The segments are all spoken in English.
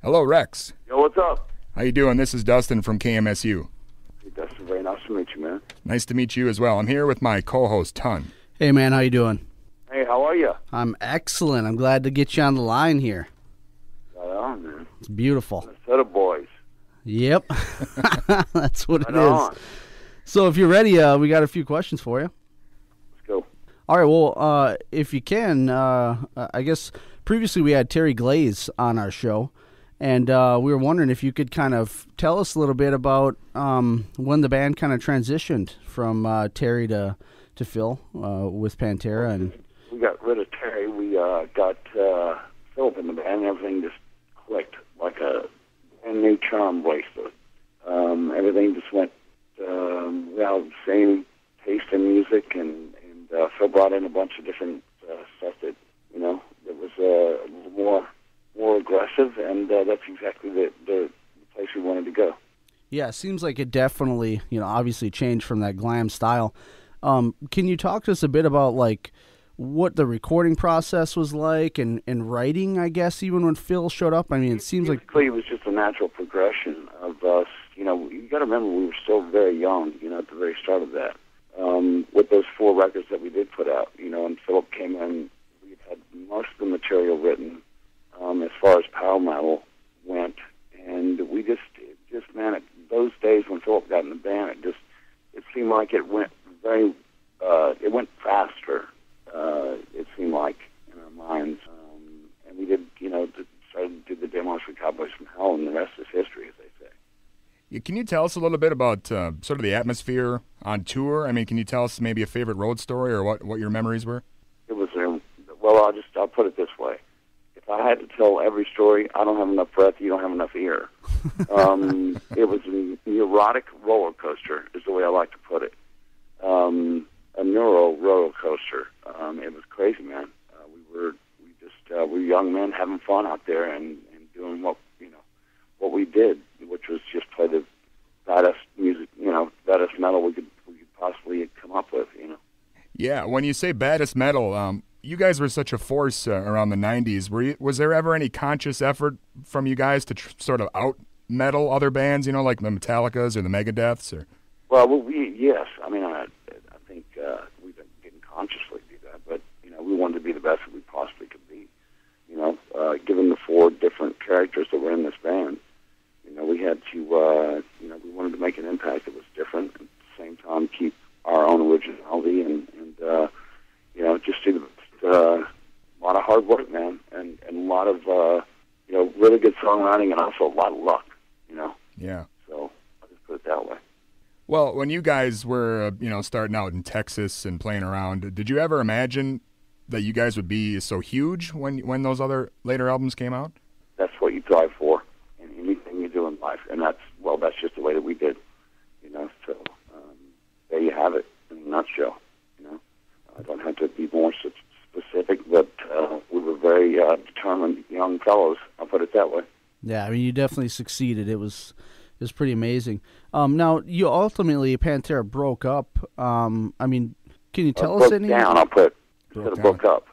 Hello, Rex. Yo, what's up? How you doing? This is Dustin from KMSU. Hey, Dustin, very nice to meet you, man. Nice to meet you as well. I'm here with my co-host, Ton. Hey, man, how you doing? Hey, how are you? I'm excellent. I'm glad to get you on the line here. Right on, man. It's beautiful. Minnesota boys. Yep. That's what Right it is. on. So if you're ready, we got a few questions for you. Let's go. All right, well, if you can, I guess previously we had Terry Glaze on our show, and we were wondering if you could kind of tell us a little bit about when the band kind of transitioned from Terry to Phil with Pantera. And We got rid of Terry. We got Philip in the band, and everything just clicked like a brand new charm bracelet. Everything just went, the same taste in music, and Phil brought in a bunch of different stuff that, that was a little more aggressive, and that's exactly the place we wanted to go. yeah, it seems like it definitely, obviously changed from that glam style. Can you talk to us a bit about, like, what the recording process was like and writing, I guess, even when Phil showed up? I mean, it seems like... Basically, it was just a natural progression of us. You got to remember we were still very young, at the very start of that. With those 4 records that we did put out, and Philip came in, we had most of the material written as far as power metal went, and we just man, those days when Philip got in the band, it seemed like it went it went faster. It seemed like in our minds, and we did, started to do the demos for Cowboys from Hell, and the rest is history, as they say. Yeah, can you tell us a little bit about sort of the atmosphere on tour? I mean, can you tell us maybe a favorite road story or what your memories were? It was, I'll put it this way. If I had to tell every story, I don't have enough breath, you don't have enough ear. It was a neurotic roller coaster, is the way I like to put it. A neuro roller coaster. It was crazy, man. We were young men having fun out there and doing what we did, which was just play the baddest music, baddest metal we could possibly come up with, Yeah, when you say baddest metal, you guys were such a force around the 90s. Was there ever any conscious effort from you guys to sort of out-metal other bands, like the Metallicas or the Megadeths? Or? Well, yes. I mean, I think we didn't consciously do that, but, we wanted to be the best that we possibly could be. Given the 4 different characters that were in this band, we had to, we wanted to make an impact that was different, at the same time keep our own originality and just do a lot of hard work, man, and a lot of, really good songwriting and also a lot of luck, Yeah. So I'll just put it that way. Well, when you guys were, starting out in Texas and playing around, did you ever imagine that you guys would be so huge when those other later albums came out? That's what you drive for in anything you do in life, and that's just the way that we did, So there you have it in a nutshell. I don't have to be more specific, but we were very determined young fellows. I'll put it that way. Yeah, I mean, you definitely succeeded. It was pretty amazing. Now, you ultimately, Pantera broke up. I mean, can you tell us any? Down, I'll put instead of broke up.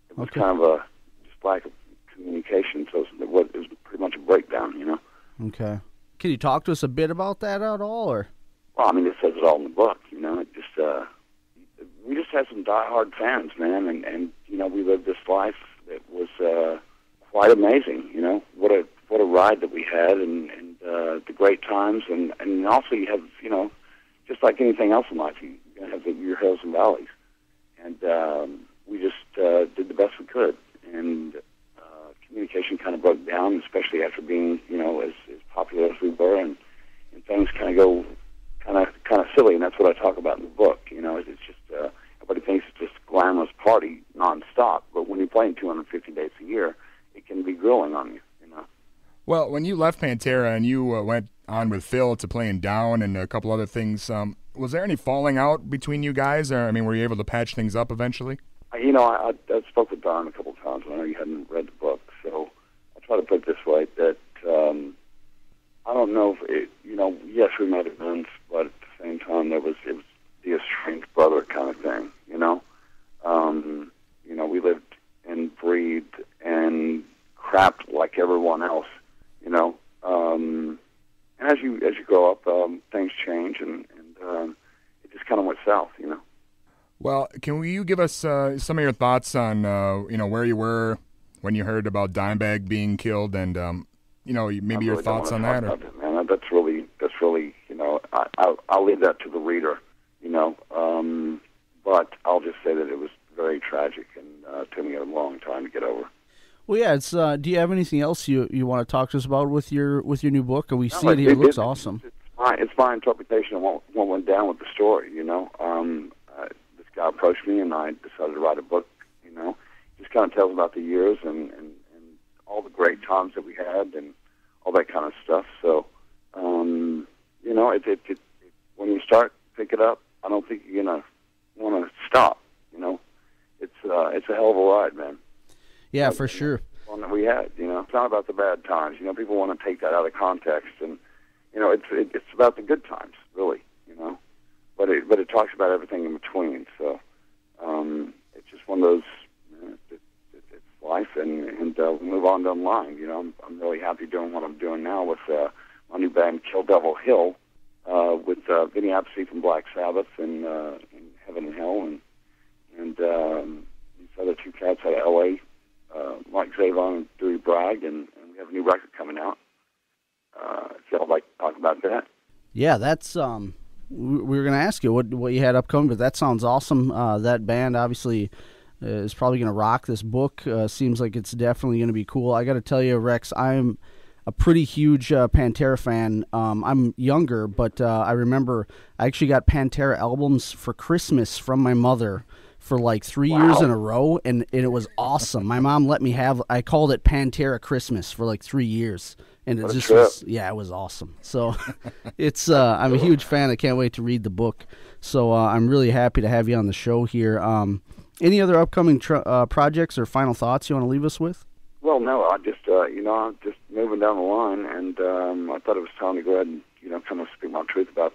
It was Okay. kind of a just lack of communication, so it was pretty much a breakdown, Okay. Can you talk to us a bit about that at all, or? Well, I mean, it says it all in the book, It just we just had some diehard fans, man, and we lived this life that was quite amazing, What a ride that we had, and the great times, and also you have, just like anything else in life, you're going to have your hills and valleys, and we just did the best we could, and communication kind of broke down, especially after being, as popular as we were, and things kind of go kind of silly, and that's what I talk about in the book. It's just everybody thinks it's just a glamorous party nonstop, but when you're playing 250 days a year, it can be grueling on you. Well, when you left Pantera and you went on with Phil to playing Down and a couple other things, was there any falling out between you guys? Or, I mean, were you able to patch things up eventually? I spoke with Don a couple of times. I know you hadn't read the book, so I'll try to put it this way, that I don't know if it, yes, we might have been, but at the same time, it was the estranged brother kind of thing, We lived and breathed and crapped like everyone else you know. And as you grow up, things change, and it just kind of went south, you know. Well, can you give us some of your thoughts on where you were when you heard about Dimebag being killed, and maybe your thoughts on that? It, man. That's really I'll leave that to the reader, you know. But I'll just say that it was very tragic, and took me a long time to get over. Well, yeah. It's. Do you have anything else you want to talk to us about with your new book? We see it here. It looks awesome. It's my interpretation of what went down with the story. You know, this guy approached me, and I decided to write a book. You know, just kind of tells about the years and all the great times that we had and all that kind of stuff. So, you know, when you start pick it up, I don't think you're gonna want to stop. You know, it's a hell of a ride, man. Yeah, for sure. One that we had, you know, it's not about the bad times. You know, people want to take that out of context, and you know, it's about the good times, really. You know, but it talks about everything in between. So it's just one of those. You know, it's life, and we move on down the line. You know, I'm really happy doing what I'm doing now with my new band, Kill Devil Hill, with Vinny Appice from Black Sabbath and Heaven and Hell, and these other two cats out of L.A. Mike Zavon and Dewey Bragg, and we have a new record coming out. If y'all like to talk about that. Yeah, that's we were going to ask you what you had upcoming, but that sounds awesome. That band obviously is probably going to rock. This book seems like it's definitely going to be cool. I got to tell you, Rex, I'm a pretty huge Pantera fan. I'm younger, but I remember I actually got Pantera albums for Christmas from my mother for like 3 years in a row, and it was awesome. My mom let me have, I called it Pantera Christmas for like 3 years, and it just was, it was awesome. So it's, I'm a huge fan. I can't wait to read the book. So I'm really happy to have you on the show here. Any other upcoming projects or final thoughts you want to leave us with? Well, no, I'm just moving down the line, and I thought it was time to go ahead and, kind of speak my truth about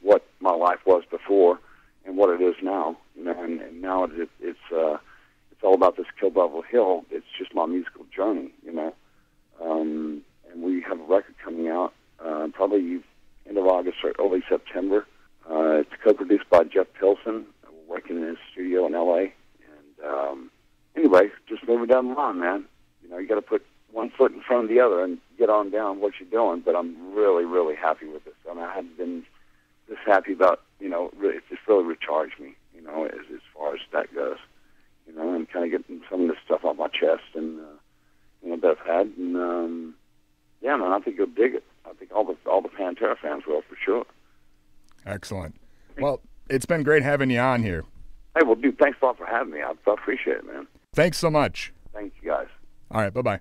what my life was before and what it is now. And now it's all about this Kill Devil Hill. It's just my musical journey, and we have a record coming out probably end of August or early September. It's co-produced by Jeff Pilson. We're working in his studio in L.A. And anyway, just moving down the line, man. You got to put one foot in front of the other and get on down what you're doing. But I'm really, really happy with this. I mean, I haven't been this happy about, really, it's just really recharged me, as far as that goes, and kind of getting some of this stuff off my chest and, that I've had. And, yeah, man, I think you'll dig it. I think all the Pantera fans will, for sure. Excellent. Well, it's been great having you on here. Hey, well, dude, thanks a lot for having me. I appreciate it, man. Thanks so much. Thank you, guys. All right, bye-bye.